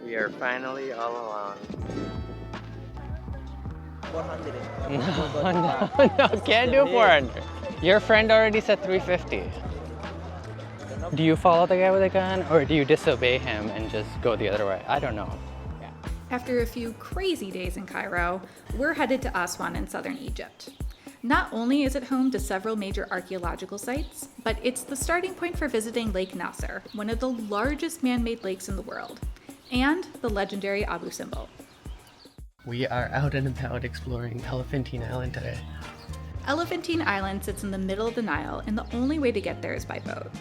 We are finally all alone. 400. No, can't do 400. Your friend already said 350. Do you follow the guy with a gun or do you disobey him and just go the other way? I don't know. After a few crazy days in Cairo, we're headed to Aswan in southern Egypt. Not only is it home to several major archaeological sites, but it's the starting point for visiting Lake Nasser, one of the largest man-made lakes in the world, and the legendary Abu Simbel. We are out and about exploring Elephantine Island today. Elephantine Island sits in the middle of the Nile, and the only way to get there is by boat.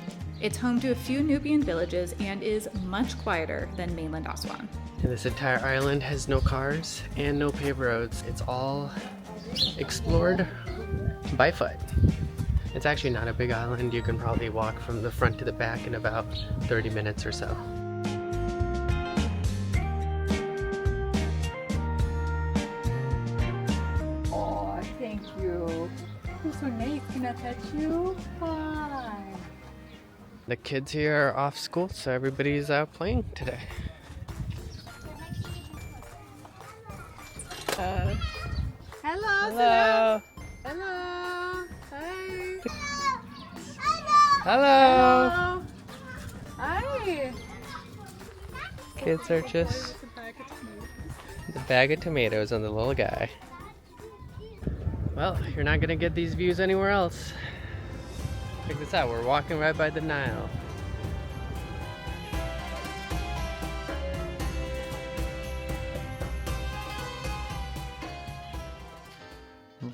It's home to a few Nubian villages and is much quieter than mainland Aswan. And this entire island has no cars and no paved roads. It's all explored by foot. It's actually not a big island. You can probably walk from the front to the back in about 30 minutes or so. Oh, thank you. You're so nice. Can I touch you? Hi. The kids here are off school, so everybody's out playing today. Hello. Hello. Hello. Hi. Hello. Hi. Kids are just the bag of tomatoes on the little guy. Well, you're not gonna get these views anywhere else. Check this out, we're walking right by the Nile.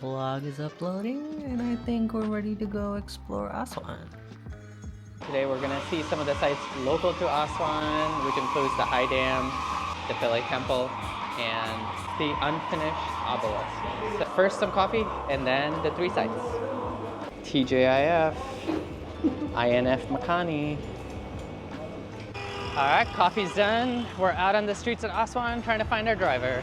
Vlog is uploading and I think we're ready to go explore Aswan. Today we're gonna see some of the sites local to Aswan, which includes the High Dam, the Filet Temple, and the unfinished Obelisk. So first some coffee, and then the three sites. TJIF, INF Makani. All right, coffee's done. We're out on the streets of Aswan trying to find our driver.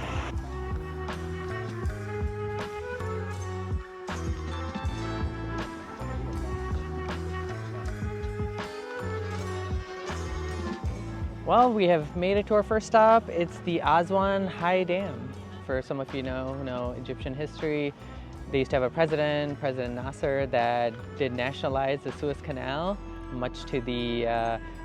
Well, we have made it to our first stop. It's the Azwan High Dam. For some of you know Egyptian history, they used to have a president, President Nasser, that did nationalize the Suez Canal, much to the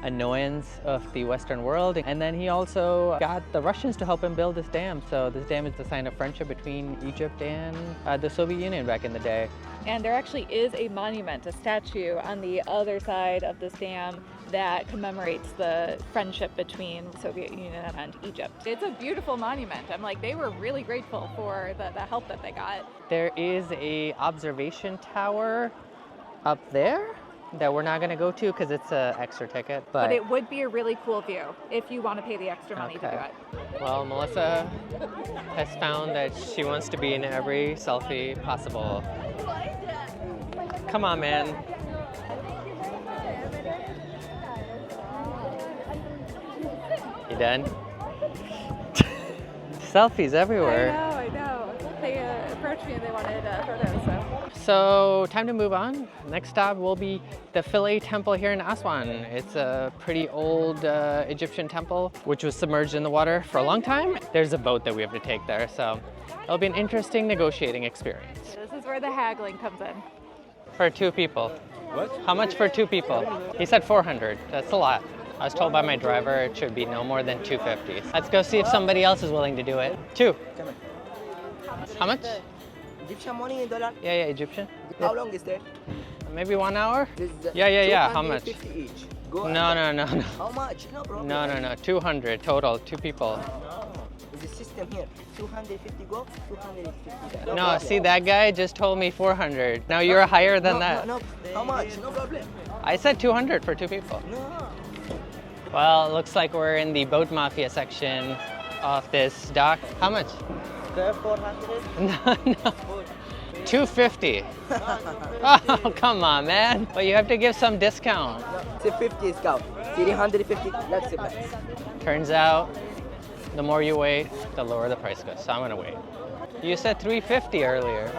annoyance of the Western world. And then he also got the Russians to help him build this dam. So this dam is the sign of friendship between Egypt and the Soviet Union back in the day. And there actually is a monument, a statue on the other side of this dam that commemorates the friendship between the Soviet Union and Egypt. It's a beautiful monument. I'm like, they were really grateful for the help that they got. There is a observation tower up there that we're not going to go to because it's an extra ticket. But it would be a really cool view if you want to pay the extra money to do it. Well, Melissa has found that she wants to be in every selfie possible. Come on, man. You done? Selfies everywhere. I know. They approached me and they wanted photos, So time to move on. Next stop will be the Filet Temple here in Aswan. It's a pretty old Egyptian temple which was submerged in the water for a long time. There's a boat that we have to take there, so it'll be an interesting negotiating experience. This is where the haggling comes in. For 2 people. What? How much for 2 people? He said 400. That's a lot. I was told by my driver it should be no more than 250. Let's go see if somebody else is willing to do it. 2. How much? Egyptian money in dollar? Yeah, Egyptian. How long is that? Maybe 1 hour? Yeah. How much? 250 each. Go No. How much? No problem. No. 200 total, 2 people. There's a system here. 250 go, 250 No, problem. see, that guy just told me 400. Now you're higher than that. No. How much? No problem. I said 200 for 2 people. No. Well, it looks like we're in the boat mafia section of this dock. How much? 400? No. 250. Oh, come on, man. But you have to give some discount. It's a 50 discount. 350, that's the price. Turns out, the more you wait, the lower the price goes. So I'm gonna wait. You said 350 earlier.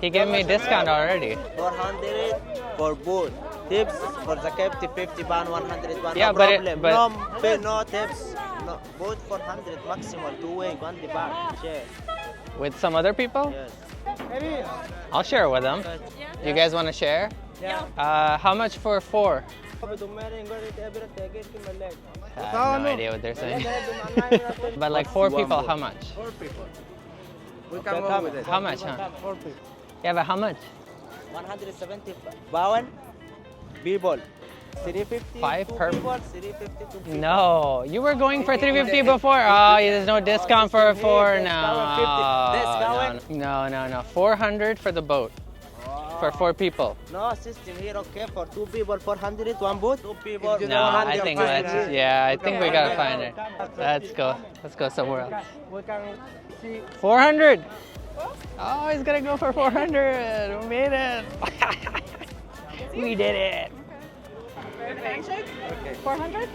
He gave me a discount already. 400 for both. Tips for the captain, 50 pound, 100 pound. Yeah, no but problem. No tips. No, both 400 maximum, two-way, one the back, share. With some other people? Yes. I'll share with them. You guys want to share? Yeah. How much for 4? I have no idea what they're saying. But like 4 people, how much? 4 people. We can go with it. How much, huh? 4 people. Yeah, but how much? 170 bowen, B-ball. 350, 5 two per- people, 350, two people. No, you were going for 350 before. Oh, there's no discount for 4 now. No. 400 for the boat. For 4 people. No system here, okay, for 2 people, 400, one boat, 2 people. No, I think I think we gotta find it. Let's go somewhere else. We can see. 400. Oh, he's gonna go for 400. We made it. We did it. Handshake? 400?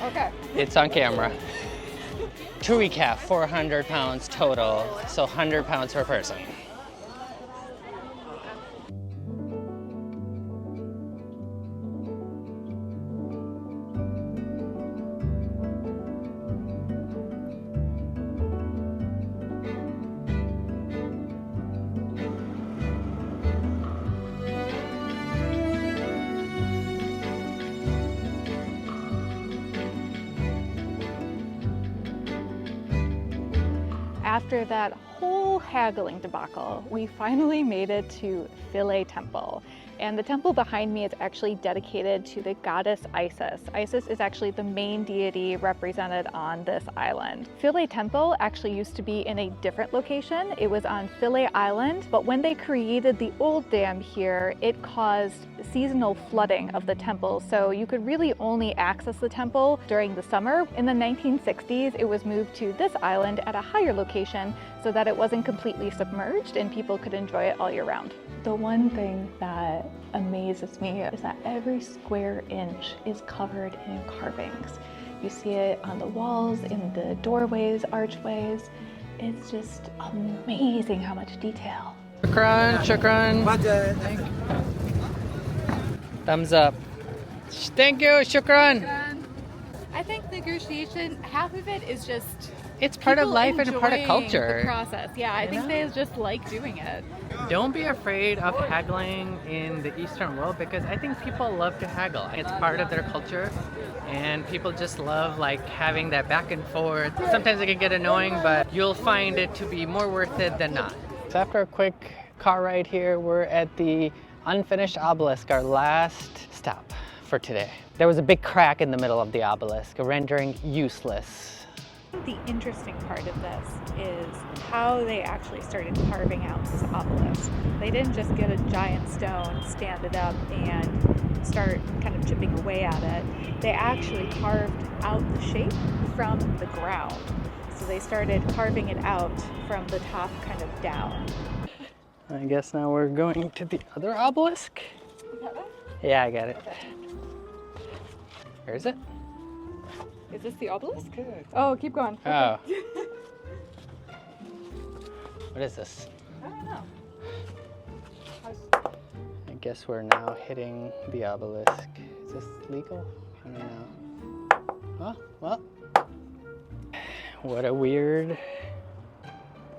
Okay. It's on camera. To recap, 400 pounds total, so 100 pounds per person. After that whole haggling debacle, we finally made it to Filet Temple. And the temple behind me is actually dedicated to the goddess Isis. Isis is actually the main deity represented on this island. Filet Temple actually used to be in a different location. It was on Filet Island, but when they created the old dam here, it caused seasonal flooding of the temple. So you could really only access the temple during the summer. In the 1960s, it was moved to this island at a higher location so that it wasn't completely submerged and people could enjoy it all year round. The one thing that amazes me is that every square inch is covered in carvings. You see it on the walls, in the doorways, archways. It's just amazing how much detail. Shukran. Thumbs up. Thank you, shukran. I think negotiation, half of it is just It's part of life and a part of culture. The process. Yeah, I think they just like doing it. Don't be afraid of haggling in the Eastern world because I think people love to haggle. It's part of their culture and people just love like having that back and forth. Sometimes it can get annoying, but you'll find it to be more worth it than not. So after a quick car ride here, we're at the unfinished obelisk, our last stop for today. There was a big crack in the middle of the obelisk, rendering useless. The interesting part of this is how they actually started carving out this obelisk. They didn't just get a giant stone, stand it up, and start kind of chipping away at it. They actually carved out the shape from the ground. So they started carving it out from the top kind of down. I guess now we're going to the other obelisk. Yeah, I got it. Where is it? Is this the obelisk? Okay. Oh, keep going. Oh. What is this? I don't know. I guess we're now hitting the obelisk. Is this legal? I don't know. Oh, well. What a weird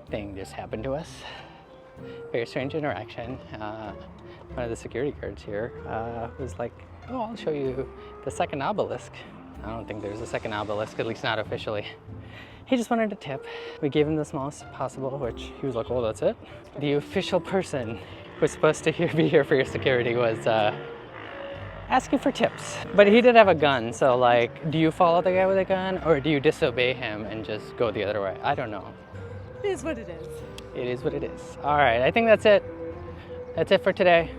thing just happened to us. Very strange interaction. One of the security guards here was like, oh, I'll show you the second obelisk. I don't think there's a second obelisk, at least not officially. He just wanted a tip. We gave him the smallest possible, which he was like, oh, that's it? The official person who was supposed to be here for your security was asking for tips. But he did have a gun, so like, do you follow the guy with a gun or do you disobey him and just go the other way? I don't know. It is what it is. It is what it is. All right, I think that's it. That's it for today.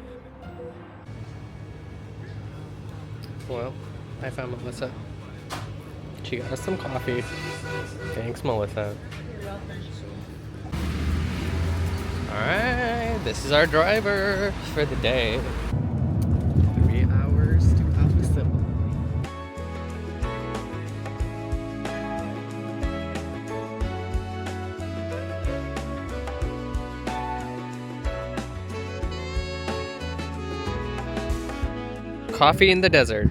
Well, I found Melissa. She got us some coffee. Thanks, Melissa. You're welcome. All right, this is our driver for the day. 3 hours to Simbel. Coffee in the desert.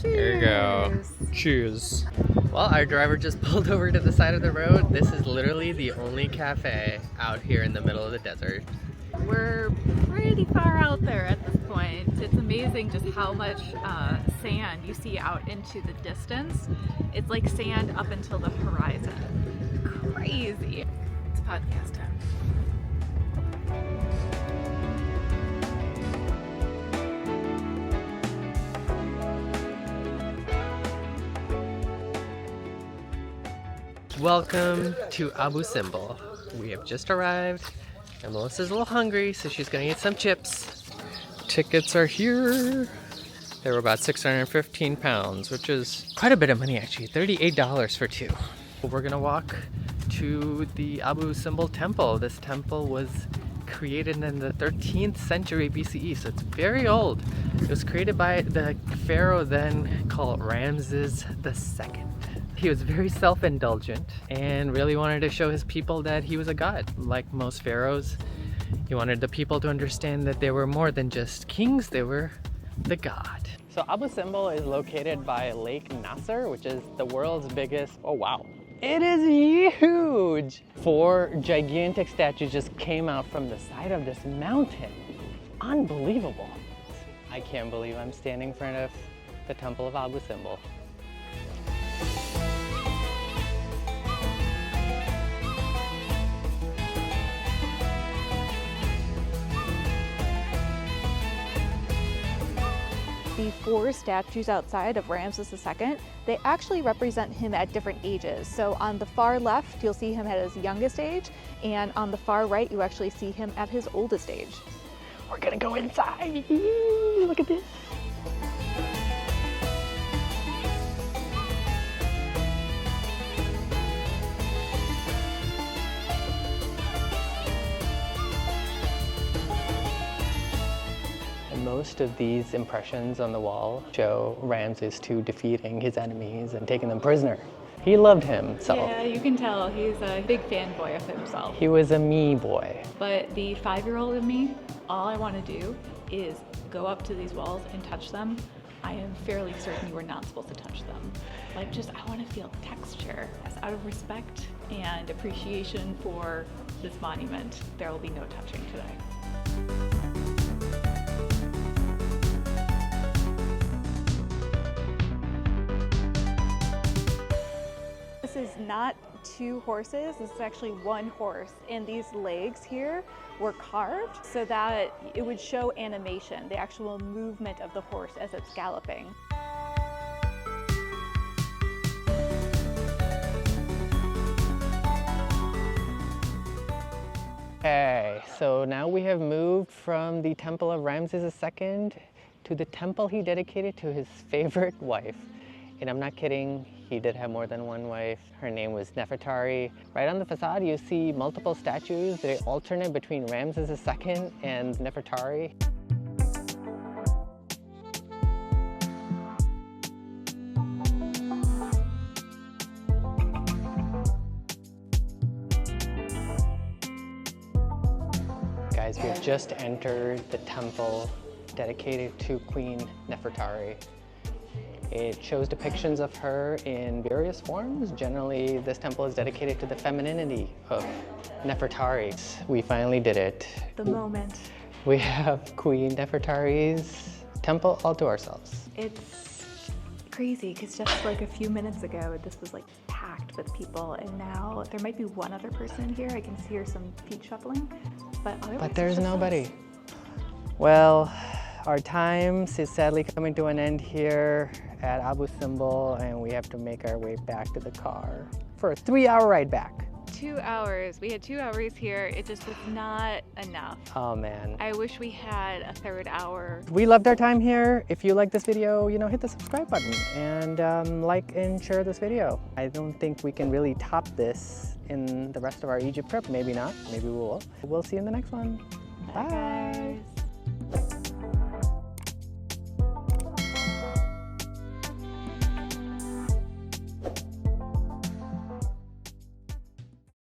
Cheers. There you go. Cheers. Well, our driver just pulled over to the side of the road. This is literally the only cafe out here in the middle of the desert. We're pretty far out there at this point. It's amazing just how much sand you see out into the distance. It's like sand up until the horizon. Crazy. It's podcast time. Welcome to Abu Simbel. We have just arrived and Melissa's a little hungry, so she's gonna eat some chips. Tickets are here. They were about 615 pounds, which is quite a bit of money actually, $38 for two. We're gonna walk to the Abu Simbel Temple. This temple was created in the 13th century BCE, so it's very old. It was created by the pharaoh then called Ramses II. He was very self-indulgent and really wanted to show his people that he was a god. Like most pharaohs, he wanted the people to understand that they were more than just kings, they were the god. So Abu Simbel is located by Lake Nasser, which is the world's biggest, oh wow. It is huge! 4 gigantic statues just came out from the side of this mountain. Unbelievable. I can't believe I'm standing in front of the Temple of Abu Simbel. The 4 statues outside of Ramses II, they actually represent him at different ages. So on the far left, you'll see him at his youngest age, and on the far right, you actually see him at his oldest age. We're gonna go inside. Look at this. Most of these impressions on the wall show Ramses II defeating his enemies and taking them prisoner. He loved himself. Yeah, you can tell he's a big fanboy of himself. He was a me boy. But the 5-year-old in me, all I want to do is go up to these walls and touch them. I am fairly certain you are not supposed to touch them. Like, just, I want to feel texture. As out of respect and appreciation for this monument, there will be no touching today. This is not 2 horses, this is actually 1 horse. And these legs here were carved so that it would show animation, the actual movement of the horse as it's galloping. Okay, so now we have moved from the temple of Ramses II to the temple he dedicated to his favorite wife. And I'm not kidding, he did have more than one wife. Her name was Nefertari. Right on the facade, you see multiple statues. They alternate between Ramses II and Nefertari. Guys, we have just entered the temple dedicated to Queen Nefertari. It shows depictions of her in various forms. Generally, this temple is dedicated to the femininity of Nefertari. We finally did it. The moment. We have Queen Nefertari's temple all to ourselves. It's crazy because just like a few minutes ago, this was like packed with people, and now there might be one other person here. I can hear some feet shuffling, but otherwise But there's it's just nobody. us. Well, our time is sadly coming to an end here at Abu Simbel, and we have to make our way back to the car for a 3-hour ride back. 2 hours. We had 2 hours here. It just was not enough. Oh man. I wish we had a 3rd hour. We loved our time here. If you like this video, hit the subscribe button and like and share this video. I don't think we can really top this in the rest of our Egypt trip. Maybe not. Maybe we will. We'll see you in the next one. Bye. Bye, guys.